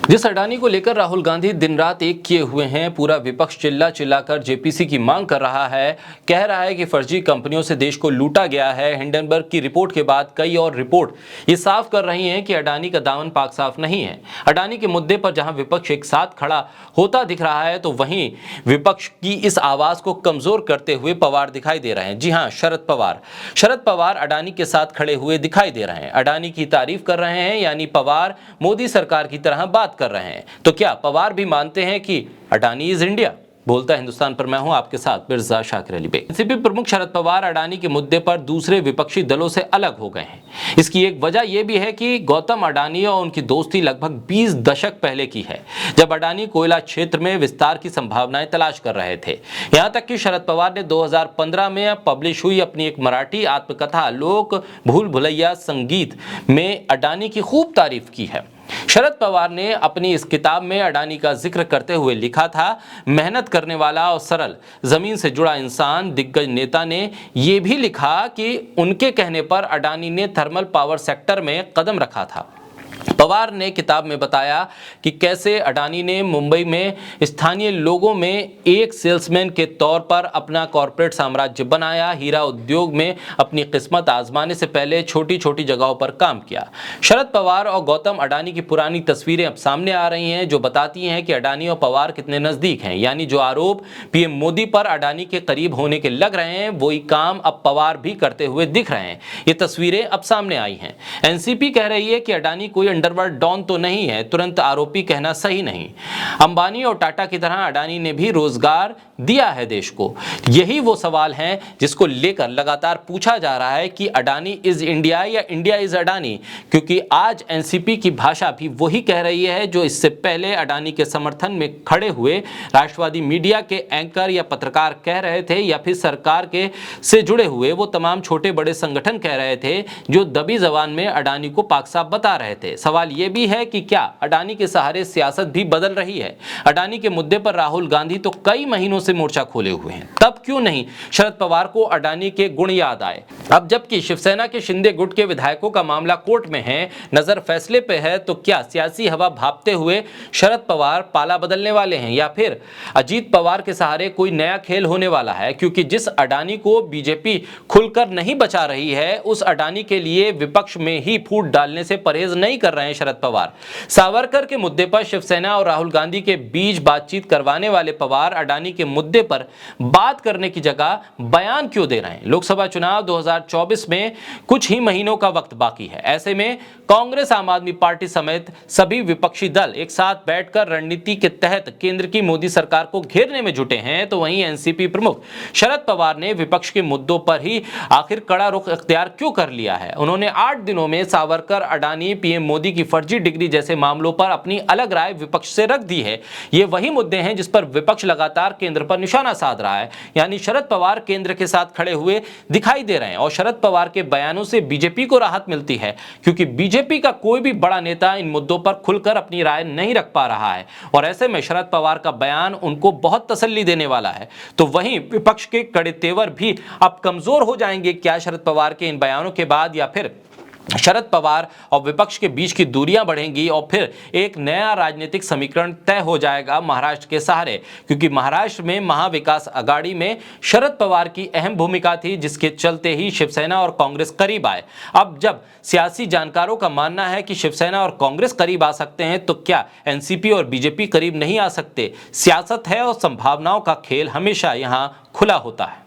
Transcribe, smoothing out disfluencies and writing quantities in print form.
जिस अडानी को लेकर राहुल गांधी दिन रात एक किए हुए हैं, पूरा विपक्ष चिल्ला चिल्लाकर जेपीसी की मांग कर रहा है, कह रहा है कि फर्जी कंपनियों से देश को लूटा गया है। हिंडनबर्ग की रिपोर्ट के बाद कई और रिपोर्ट ये साफ कर रही हैं कि अडानी का दामन पाक साफ नहीं है। अडानी के मुद्दे पर जहां विपक्ष एक साथ खड़ा होता दिख रहा है, तो वहीं विपक्ष की इस आवाज को कमजोर करते हुए पवार दिखाई दे रहे हैं। जी हां, शरद पवार अडानी के साथ खड़े हुए दिखाई दे रहे हैं, अडानी की तारीफ कर रहे हैं, यानी पवार मोदी सरकार की तरह बात कर रहे हैं। तो क्या पवार भी मानते हैं कि अडानी इज इंडिया? बोलता हिंदुस्तान पर मैं हूं आपके साथ मिर्जा शाकिर अली बेग। एनसीपी प्रमुख शरद पवार अडानी के मुद्दे पर दूसरे विपक्षी दलों से अलग हो गए हैं। इसकी एक वजह यह भी है कि गौतम अडानी और उनकी दोस्ती लगभग 20 दशक पहले की है, जब अडानी कोयला क्षेत्र में विस्तार की संभावनाएं तलाश कर रहे थे। यहां तक कि शरद पवार ने 2015 में पब्लिश हुई अपनी एक मराठी आत्मकथा लोक भूल भुलैया संगीत में अडानी की खूब तारीफ की है। शरद पवार ने अपनी इस किताब में अडानी का जिक्र करते हुए लिखा था, मेहनत करने वाला और सरल जमीन से जुड़ा इंसान। दिग्गज नेता ने यह भी लिखा कि उनके कहने पर अडानी ने थर्मल पावर सेक्टर में कदम रखा था। पवार ने किताब में बताया कि कैसे अडानी ने मुंबई में स्थानीय लोगों में एक सेल्समैन के तौर पर अपना कॉर्पोरेट साम्राज्य बनाया। हीरा उद्योग में अपनी किस्मत आजमाने से पहले छोटी छोटी जगहों पर काम किया। शरद पवार और गौतम अडानी की पुरानी तस्वीरें अब सामने आ रही हैं, जो बताती हैं कि अडानी और पवार कितने नजदीक हैं। यानी जो आरोप पीएम मोदी पर अडानी के करीब होने के लग रहे हैं, वही काम अब पवार भी करते हुए दिख रहे हैं। ये तस्वीरें अब सामने आई हैं। एनसीपी कह रही है कि अडानी कोई अंडरवर्ल्ड डॉन तो नहीं है, तुरंत आरोपी कहना सही नहीं। अंबानी और टाटा की तरह अडानी ने भी रोजगार दिया है देश को। यही वो सवाल है जिसको लेकर लगातार पूछा जा रहा है कि अडानी इज इंडिया या इंडिया इज अडानी, क्योंकि आज एनसीपी की भाषा भी वही कह रही है जो इससे पहले अडानी के समर्थन में खड़े हुए राष्ट्रवादी मीडिया के एंकर या पत्रकार कह रहे थे, या फिर सरकार के से जुड़े हुए वो तमाम छोटे बड़े संगठन कह रहे थे, जो दबी जबान में अडानी को पाक साफ बता रहे थे। सवाल यह भी है कि क्या अडानी के सहारे सियासत भी बदल रही है? अडानी के मुद्दे पर राहुल गांधी तो कई महीनों से मोर्चा खोले हुए हैं, तब क्यों नहीं शरद पवार को अडानी के गुण याद आए? अब जबकि शिवसेना के शिंदे गुट के विधायकों का मामला कोर्ट में है, नजर फैसले पे है, तो क्या सियासी हवा भापते हुए शरद पवार पाला बदलने वाले हैं, या फिर अजीत पवार के सहारे कोई नया खेल होने वाला है? क्योंकि जिस अडानी को बीजेपी खुलकर नहीं बचा रही है, उस अडानी के लिए विपक्ष में ही फूट डालने से परहेज नहीं कर रहे हैं शरद पवार। सावरकर के मुद्दे पर शिवसेना और राहुल गांधी के बीच बातचीत करवाने वाले पवार अडानी के मुद्दे पर बात करने की जगह बयान क्यों दे रहे हैं? लोकसभा चुनाव 2024 में कुछ ही महीनों का वक्त बाकी है। ऐसे में कांग्रेस, आम आदमी पार्टी समेत सभी विपक्षी दल एक साथ बैठकर रणनीति के तहत केंद्र की मोदी सरकार को घेरने में जुटे हैं। तो वहीं एनसीपी प्रमुख शरद पवार ने विपक्ष के मुद्दों पर ही आखिर कड़ा रुख इख्तियार क्यों कर लिया है? उन्होंने 8 दिनों में सावरकर, अडानी, पीएम मोदी की फर्जी डिग्री जैसे मामलों पर अपनी अलग राय विपक्ष से रख दी है। ये वही मुद्दे हैं जिस पर विपक्ष लगातार केंद्र पर निशाना साध रहा है। यानी शरद पवार केंद्र के साथ खड़े हुए दिखाई दे रहे हैं, और शरद पवार के बयानों से बीजेपी को राहत मिलती है, क्योंकि बीजेपी का कोई भी बड़ा नेता इन मुद्दों पर खुलकर अपनी राय नहीं रख पा रहा है। और ऐसे में शरद पवार का बयान उनको बहुत तसल्ली देने वाला है। तो वहीं विपक्ष के कड़े तेवर भी अब कमजोर हो जाएंगे क्या शरद पवार के इन बयानों के बाद, या फिर शरद पवार और विपक्ष के बीच की दूरियां बढ़ेंगी और फिर एक नया राजनीतिक समीकरण तय हो जाएगा महाराष्ट्र के सहारे? क्योंकि महाराष्ट्र में महाविकास आघाड़ी में शरद पवार की अहम भूमिका थी, जिसके चलते ही शिवसेना और कांग्रेस करीब आए। अब जब सियासी जानकारों का मानना है कि शिवसेना और कांग्रेस करीब आ सकते हैं, तो क्या एनसीपी और बीजेपी करीब नहीं आ सकते? सियासत है और संभावनाओं का खेल हमेशा यहां खुला होता है।